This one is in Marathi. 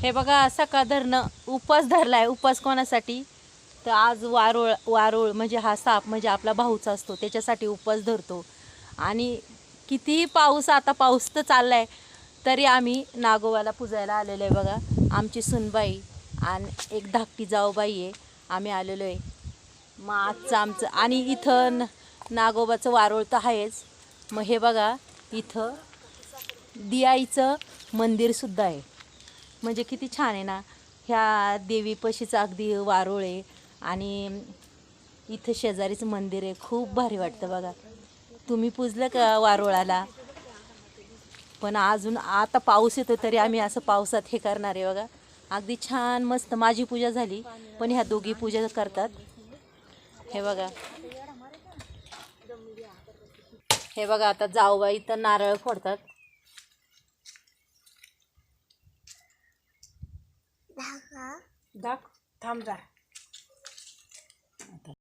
हे बघा सकाळ धरणं उपवास धरलाय. उपवास कोणासाठी? तर आज वारोळ म्हणजे हा साप म्हणजे आपला भाऊचा असतो, त्याच्यासाठी उपवास धरतो. आणि कितीही पाऊस, आता पाऊस तर चाललाय तरी आम्ही नागोबाला पूजायला आलेलो आहे. बघा आमची सुनबाई आणि एक धाकटी जाऊबाई आहे, आम्ही आलेलो आहे. मग आजचं आमचं आणि इथं नागोबाचं वारोळ तर आहेच. मग हे बघा इथं दियाईचं मंदिरसुद्धा आहे. म्हणजे किती छान आहे ना. ह्या देवीपाशीचं अगदी वारोळ आहे आणि इथं शेजारीचं मंदिर आहे. खूप भारी वाटतं बघा. तुम्ही पूजलं का वारोळाला? पण अजून आता पाऊस येतो तरी आम्ही असं पावसात हे करणार आहे. बघा अगदी छान मस्त. माझी पूजा झाली पण ह्या दोघी पूजा करतात. हे बघा, हे बघा आता जाऊबाई तर नारळ फोडतात. दाख थांब जा.